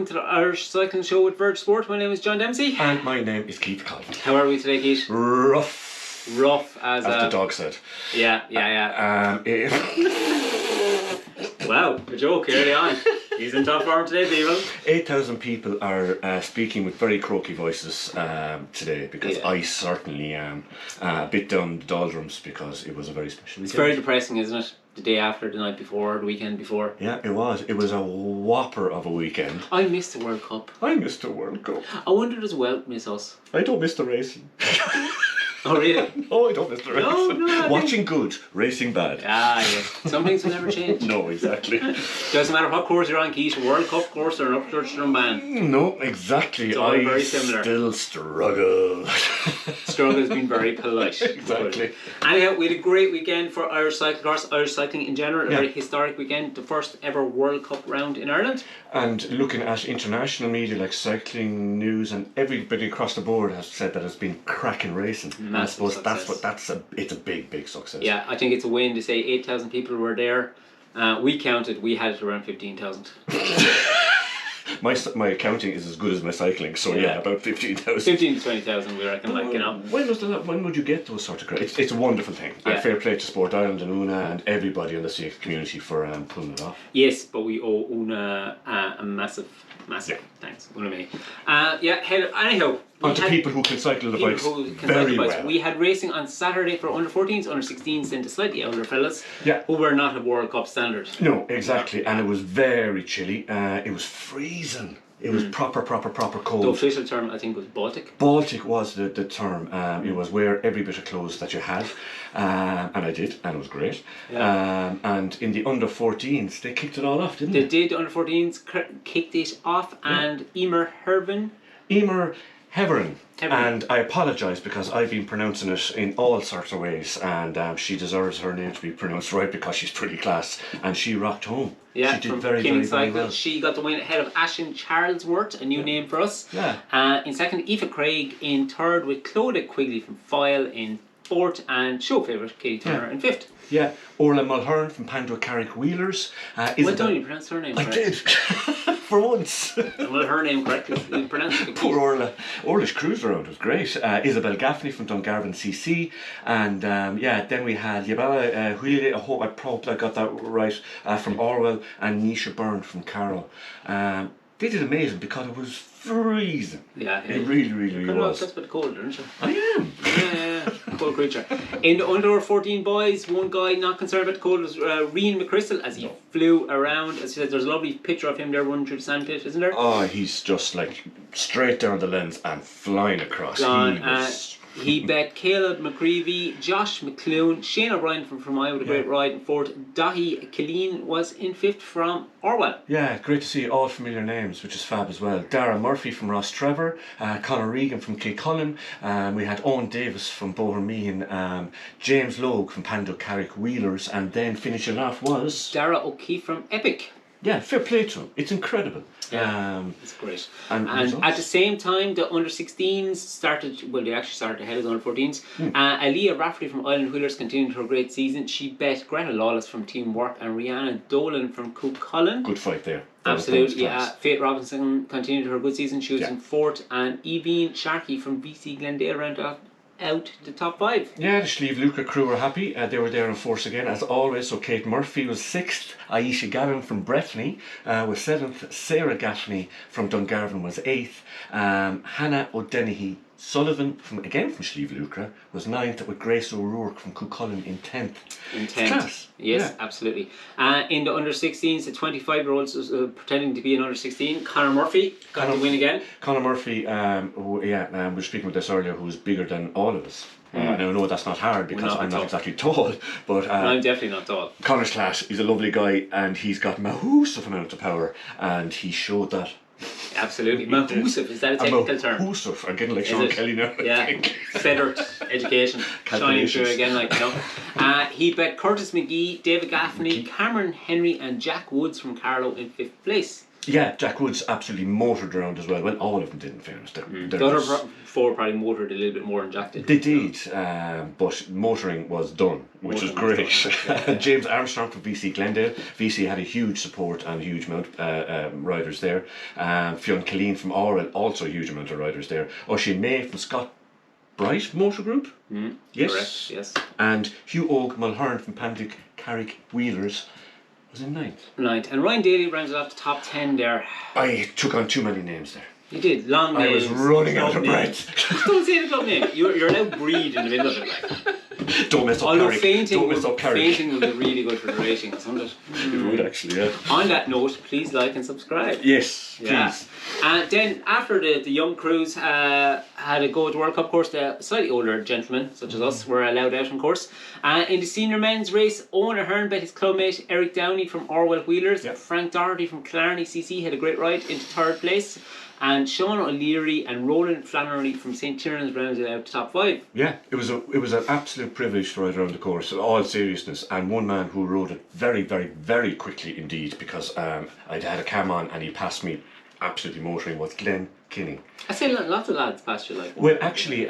to the Irish Cycling Show with Verge Sport. My name is John Dempsey. And my name is Keith Colvin. How are we today, Keith? Rough, as the dog said. Yeah. Wow, a joke early on. He's in top form today, people. 8,000 people are speaking with very croaky voices today because I certainly am a bit down the doldrums because it was a very special weekend. It's very depressing, isn't it? The day after, the night before, the weekend before. Yeah, it was. It was a whopper of a weekend. I missed the World Cup. I missed the World Cup. I wonder does Welt miss us? I don't miss the racing. Oh, really? No, I don't miss the racing. No, Watching good, racing bad. Ah, yeah. Some things will never change. No, exactly. Doesn't matter what course you're on, Keith, World Cup course or an upchurch band. No, exactly. It's all very similar. Still struggle. Struggle has been very polite. Exactly. Anyhow, we had a great weekend for Irish cyclocross, Irish cycling in general. A very historic weekend. The first ever World Cup round in Ireland. And looking at international media like Cycling News and everybody across the board has said that it's been cracking racing. Massive I suppose success. it's a big success. Yeah, I think it's a win to say 8,000 people were there. We counted, we had it around 15,000. My accounting is as good as my cycling, so about 15,000. 15 to 20,000, we reckon, When would you get those sort of crowds? It's a wonderful thing. Yeah. And fair play to Sport Ireland and Una and everybody in the CX community for pulling it off. Yes, but we owe Una a massive thanks. Una me. Anyhow. On to people who can cycle the bikes very well. We had racing on Saturday for under 14s, under 16s, and the slightly older fellas who were not at World Cup standard. No, exactly, and it was very chilly. It was freezing. It was proper cold. The official term, I think, was Baltic. Baltic was the term. It was wear every bit of clothes that you had, and I did, and it was great. Yeah. And in the under 14s, they kicked it all off, didn't they? They did. The under 14s kicked it off, and Emer Heverin. And I apologise because I've been pronouncing it in all sorts of ways, and she deserves her name to be pronounced right because she's pretty class, and she rocked home. Yeah, she did very well. She got the win ahead of Ashlyn Charlesworth, a new name for us. Yeah. In second, Aoife Craig in third, with Clodagh Quigley from Foyle in fourth, and show favourite Katie Turner in fifth. Yeah, Orla Mulhern from Pando Carrick Wheelers. Well done, you pronounced her name correct. I did, for once. Well, her name correctly, you pronounced it. Poor Orla. Orla's cruise around was great. Isabel Gaffney from Dungarvan CC. And then we had Yabala Huile, I hope I got that right, from Orwell, and Nisha Byrne from Carroll. They did amazing because it was freezing. Yeah. It really was. That's a bit cold, isn't it? I am. Yeah. Cold creature. In the under 14 boys, one guy not concerned about the cold was Rian McChrystal as he flew around. As you said, there's a lovely picture of him there running through the sandpit, isn't there? Oh, he's just like straight down the lens and flying across. He bet Caleb McCreevy, Josh McClune, Shane O'Brien from Iowa with a great ride in fourth. Dahi Killeen was in fifth from Orwell. Yeah, great to see all familiar names, which is fab as well. Dara Murphy from Ross Trevor, Conor Regan from Kilcullen, we had Owen Davis from Bohermeen, James Logue from Pando Carrick Wheelers, and then finishing off was Dara O'Keefe from Epic. Yeah, fair play to him. It's incredible. Yeah, it's great. And at the same time, the under 16s started. Well, they actually started ahead of the under 14s. Aliyah Rafferty from Island Wheelers continued her great season. She bet Greta Lawless from Team Work and Rihanna Dolan from Cookcullen. Good fight there. Absolutely, yeah. Faith Robinson continued her good season. She was in fourth, and Evine Sharkey from VC Glendale rounded out the top five. Yeah, the Schlieve Luca crew were happy. They were there in force again, as always. So Kate Murphy was sixth. Aisha Gavin from Breffni was seventh. Sarah Gaffney from Dungarvan was eighth. Hannah O'Dennehy Sullivan from Schlieve Lucre was ninth, with Grace O'Rourke from Cookcullen in 10th. Class. Yes, absolutely. In the under 16s, the 25-year-olds was pretending to be an under 16. Conor Murphy got the win again. Conor Murphy, we were speaking with this earlier, who's bigger than all of us. And I know that's not hard because I'm not exactly tall, but I'm definitely not tall. Conor's class. He's a lovely guy, and he's got massive amount of power, and he showed that. Absolutely. Mahoosive, is that a technical term? Mahoosive. I'm getting like Sean Kelly now. Yeah. Feathered education. Shining through again, like, you know. He bet Curtis McGee, David Gaffney, Cameron Henry, and Jack Woods from Carlow in fifth place. Yeah, Jack Woods absolutely motored around as well. Well, all of them did, in fairness. The other four probably motored a little bit more than Jack did. They did, but motoring was done, which was great. James Armstrong from VC Glendale. VC had a huge support and a huge amount of riders there. Fionn Killeen from Orwell, also a huge amount of riders there. Oisin May from Scott Bright Motor Group. Yes. Correct, yes. And Hugh Og Mulhern from Pandic Carrick Wheelers was in ninth. And Ryan Daly rounded off the top 10 there. I took on too many names there. You did, long I names. was running out of breath. Just don't say the club name. You're allowed to breathe in the middle of it. Like. Don't mess up Although Carrick. fainting would be really good for the ratings, wouldn't it? It would actually, yeah. On that note, please like and subscribe. Yes, Yeah. please. And then after the young crews had a go at the World Cup course, the slightly older gentlemen, such as us, were allowed out on course. In the senior men's race, Owen Ahern bet his clubmate Eric Downey from Orwell Wheelers. Yep. Frank Doherty from Killarney CC had a great ride into third place. And Sean O'Leary and Roland Flannery from St. Tiernan rounded out the top 5. Yeah, it was an absolute privilege to ride around the course, in all seriousness, and one man who rode it very, very, very quickly indeed, because I'd had a cam on and he passed me absolutely motoring, was Glenn Kinney. I say lots of lads passed you like that. Well, actually,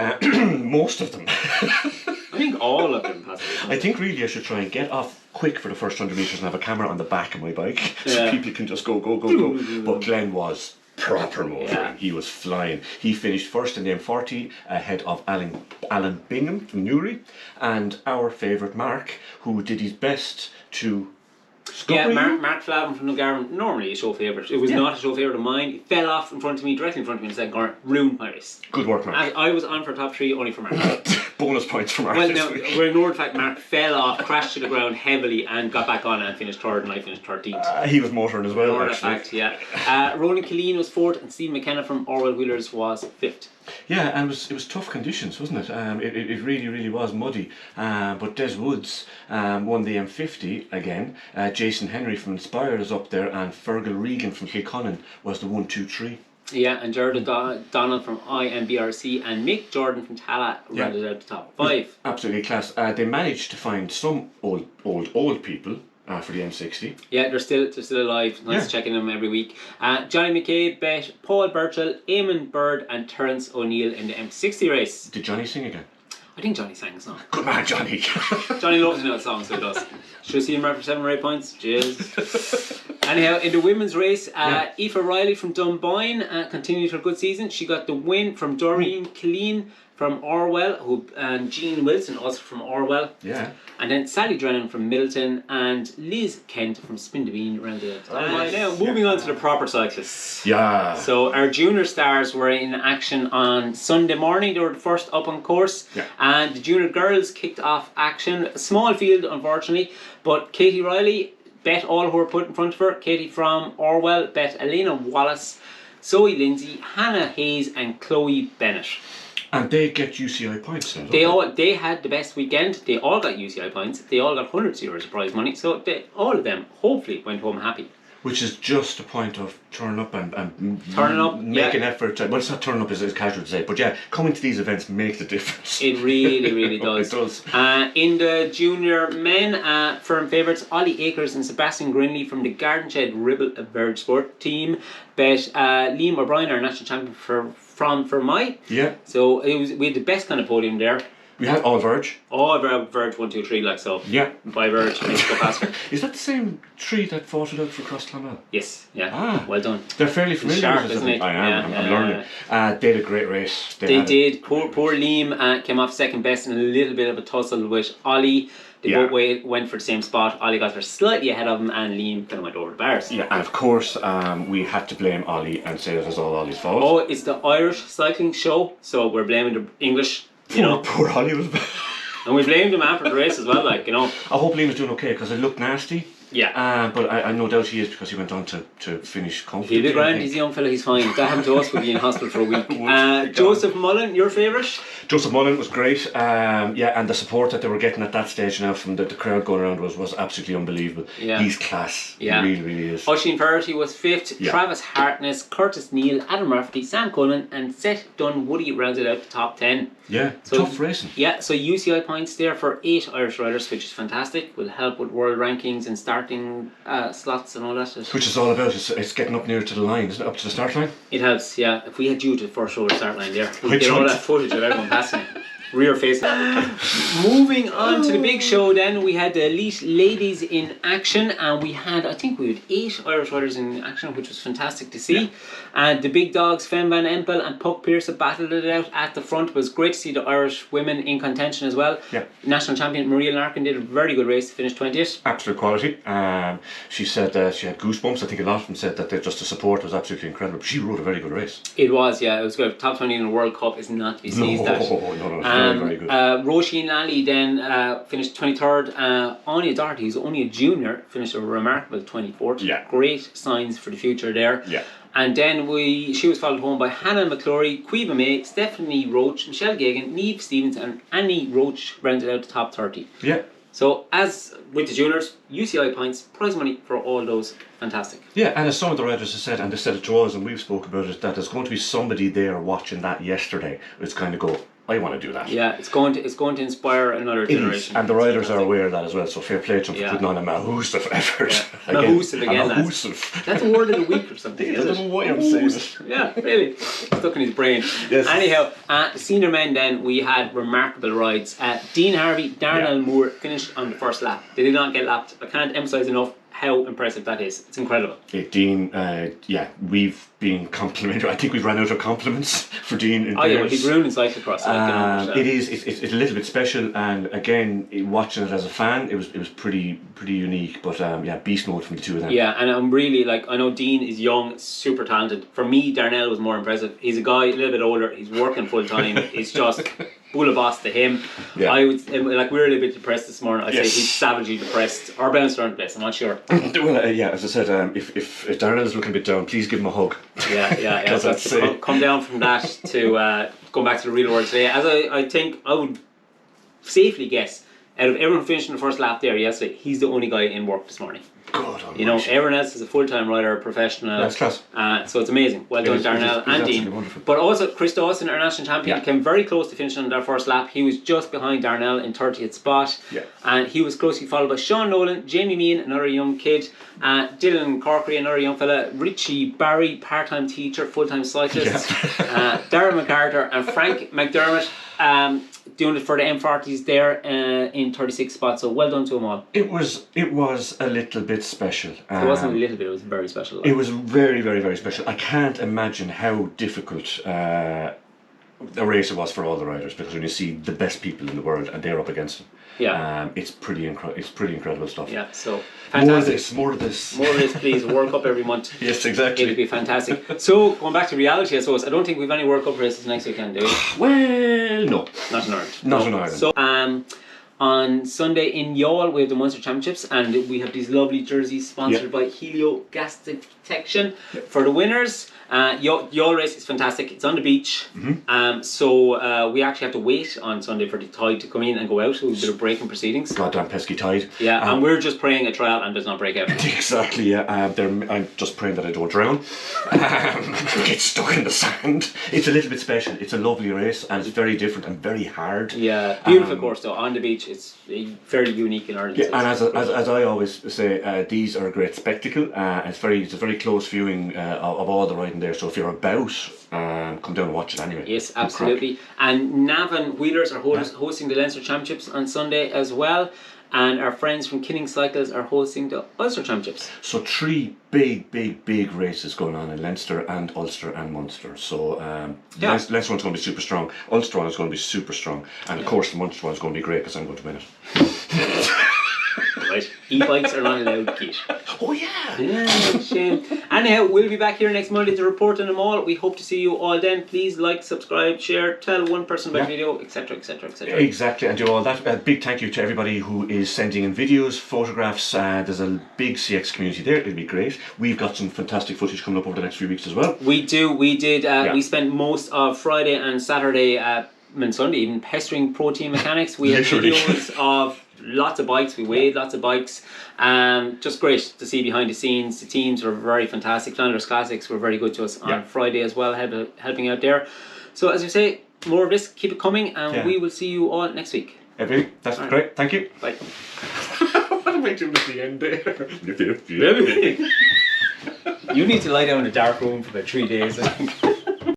most of them. I think all of them passed you. I think really I should try and get off quick for the first 100 metres and have a camera on the back of my bike, so people can just go. But Glenn was proper motoring. Yeah. He was flying. He finished first in the M40 ahead of Alan Bingham from Newry, and our favourite Mark, who did his best to Yeah, Mark Flavin from Dungarvan, normally a show favourite. It was not a show favourite of mine. He fell off in front of me, directly in front of me in the second corner, ruined my race. Good work, Mark. I was on for top 3 only for Mark. Bonus points for Mark. Well, now, we're ignoring the fact Mark fell off, crashed to the ground heavily and got back on and finished 3rd, and I finished 13th. He was motoring as well, Ignore actually. that fact, yeah. Roland Killeen was 4th and Steve McKenna from Orwell Wheelers was 5th. Yeah, and it was tough conditions, wasn't it? It really, really was muddy. But Des Woods won the M50 again. Jason Henry from Inspire is up there, and Fergal Regan from Kilconnan was the 1, 2, 3. Yeah, and Jared Donald from IMBRC and Mick Jordan from Tala rounded out the top 5. Absolutely class. They managed to find some old people for the M60. Yeah, they're still alive. Nice checking them every week. Johnny McCabe bet Paul Burchell, Eamon Bird and Terence O'Neill in the M60 race. Did Johnny sing again? I think Johnny sang a song. Good man, Johnny. Johnny loves to know a song, so he does. Should have seen him right for 7 or 8 points. Cheers. Anyhow, in the women's race, Aoife Riley from Dunboyne continued her good season. She got the win from Doreen Killeen from Orwell, and Jean Wilson also from Orwell. Yeah. And then Sally Drennan from Middleton and Liz Kent from Spindabeen rounded out. Now, moving on to the proper cyclists. Yeah. So our junior stars were in action on Sunday morning. They were the first up on course. Yeah. And the junior girls kicked off action. A small field, unfortunately, but Katie Riley bet all who were put in front of her. Katie from Orwell bet Elena Wallace, Zoe Lindsay, Hannah Hayes and Chloe Bennett. And they get UCI points now, don't They had the best weekend. They all got UCI points. They all got €100 of prize money. So all of them hopefully went home happy. Which is just a point of turning up and make an effort. Well, it's not turning up as casual to say, but yeah, coming to these events makes a difference. It really, really does. It does. In the junior men, firm favourites Ollie Akers and Sebastian Grinley from the Garden Shed Ribble Verge Sport team bet Liam O'Brien, our national champion from Fermoy. Yeah. So we had the best kind of podium there. We had all Verge. All Verge 1, 2, 3 like so. Yeah. By Verge, let's go faster. Is that the same tree that fought it out for Cross Clonmel? Yes, yeah. Well done. They're fairly familiar sharp, with it, isn't it? I am. Yeah, I'm learning. They had a great race. They did. Poor Liam came off second best in a little bit of a tussle with Ollie. They both went for the same spot. Ollie got there slightly ahead of him and Liam kind of went over the bars. Yeah, and of course we had to blame Ollie and say it was all Ollie's fault. Oh, it's the Irish cycling show, so we're blaming the English. Poor Ollie was bad. And we blamed him after the race as well, I hope Liam was doing okay because it looked nasty. Yeah. But I no doubt he is because he went on to finish comfortably. He'll be grand, he's a young fella, he's fine. That happened to us, we'll be in hospital for a week. Joseph Mullen, your favourite? Joseph Mullen was great. And the support that they were getting at that stage now from the crowd going around was absolutely unbelievable. Yeah. He's class. Yeah. He really, really is. Oisin Verity was 5th, Travis Hartness, Curtis Neal, Adam Rafferty, Sam Coleman and Seth Dunwoody rounded out the top 10. Yeah, so, tough racing. Yeah, so UCI points there for 8 Irish riders, which is fantastic. Will help with world rankings and start starting slots and all that. Which is all about, it's getting up near to the line, isn't it? Up to the start line? It helps, yeah. If we had you to the first row of the start line there, we'd Which get all one? that footage of everyone passing. Rear face. Moving on to the big show then, we had the elite ladies in action, and we had 8 Irish riders in action, which was fantastic to see. And the big dogs, Fem Van Empel and Puck Pearce, battled it out at the front. It was great to see the Irish women in contention as well. Yeah. National champion Maria Larkin did a very good race, finished 20th. Absolute quality. She said she had goosebumps. I think a lot of them said that just the support was absolutely incredible. But she rode a very good race. It was, yeah, it was good. Top 20 in the World Cup is not to be sneezed at. No, very, very good. Roisin Lally then finished 23rd. Anya Doherty, who's only a junior, finished a remarkable 24th. Yeah. Great signs for the future there. Yeah. And then she was followed home by Hannah McClory, Quiva May, Stephanie Roach, Michelle Gagan, Niamh Stevens and Annie Roach rounded out the top 30. Yeah. So as with the juniors, UCI points, prize money for all those. Fantastic. Yeah, and as some of the riders have said, and they said it to us and we've spoke about it, that there's going to be somebody there watching that yesterday. It's kind of go, I want to do that. Yeah, it's going to inspire another generation. And the riders are aware of that as well, so fair play to them for putting on a mahoosive effort. Yeah. Mahoosive again. Mahoosive. That's a word of the week or something, I don't know why I'm saying it. Yeah, really. Stuck in his brain. Yes. Anyhow, the senior men then, we had remarkable rides. Dean Harvey, Darnell Moore finished on the first lap. They did not get lapped. I can't emphasise enough how impressive that is. It's incredible. Dean, we've been complimentary. I think we've run out of compliments for Dean. He's ruined in cyclocross. It's a little bit special, and again, watching it as a fan, it was pretty unique. But beast mode from the two of them. Yeah, and I'm really I know Dean is young, super talented. For me, Darnell was more impressive. He's a guy a little bit older. He's working full time. He's just bull of boss to him. Yeah. I would we were a little bit depressed this morning. I'd say he's savagely depressed or bounced around the place. I'm not sure. Well, as I said, if Darnell is looking a bit down, please give him a hug. Yeah. So come down from that to go back to the real world today. As I think I would safely guess, out of everyone finishing the first lap there yesterday, he's the only guy in work this morning. God, everyone else is a full-time rider, professional. That's class. So it's amazing. Well done, Darnell and Dean. Wonderful. But also, Chris Dawson, our national champion, came very close to finishing on their first lap. He was just behind Darnell in 30th spot. Yeah. And he was closely followed by Sean Nolan, Jamie Meehan, another young kid, Dylan Corkery, another young fella, Richie Barry, part-time teacher, full-time cyclist, Darren MacArthur, and Frank McDermott. Doing it for the M40s there in 36 spots, so well done to them all. It was a little bit special. It wasn't a little bit, it was very special. It was very, very, very special. I can't imagine how difficult a race it was for all the riders, because when you see the best people in the world and they're up against them, it's pretty incredible stuff. Yeah, so fantastic. More of this, please. World Cup every month. Yes, exactly. It'll be fantastic. So going back to reality, I suppose, I don't think we've any World Cup races next weekend, do we? Well, no, not in Ireland. Not in Ireland. So on Sunday in Youghal we have the Munster Championships, and we have these lovely jerseys sponsored by Helio Gas Detection for the winners. Youghal race is fantastic. It's on the beach. So we actually have to wait on Sunday for the tide to come in and go out. So a bit of break in proceedings. Goddamn pesky tide. Yeah, and we're just praying a triathlon does not break out. Exactly, yeah. I'm just praying that I don't drown. Get stuck in the sand. It's a little bit special. It's a lovely race, and it's very different and very hard. Yeah, beautiful course though. On the beach, it's very unique in Ireland. Yeah, and as I always say, these are a great spectacle. It's a very close viewing of all the riding there. So if you're about, come down and watch it anyway. Yes, absolutely. And Navan Wheelers are hosting the Leinster Championships on Sunday as well. And our friends from Kinning Cycles are hosting the Ulster Championships. So 3 big races going on in Leinster and Ulster and Munster. So Leinster one's going to be super strong. Ulster one is going to be super strong. And of course the Munster one's going to be great because I'm going to win it. Right, e-bikes are not allowed, Keith. Oh yeah! Yeah, shame. Anyhow, we'll be back here next Monday to report on them all. We hope to see you all then. Please like, subscribe, share, tell one person about the video, etc, etc, etc. Exactly, and do all that. A big thank you to everybody who is sending in videos, photographs. There's a big CX community there. It'll be great. We've got some fantastic footage coming up over the next few weeks as well. We did. We spent most of Friday and Saturday, and Sunday even, pestering Pro Team mechanics. We had videos of lots of bikes. We weighed lots of bikes. Just great to see behind the scenes. The teams were very fantastic. Flanders Classics were very good to us on Friday as well, helping out there. So as I say, more of this, keep it coming, and we will see you all next week. That's great. Thank you. Bye. am I doing at the end there? You need to lie down in a dark room for about 3 days. I think.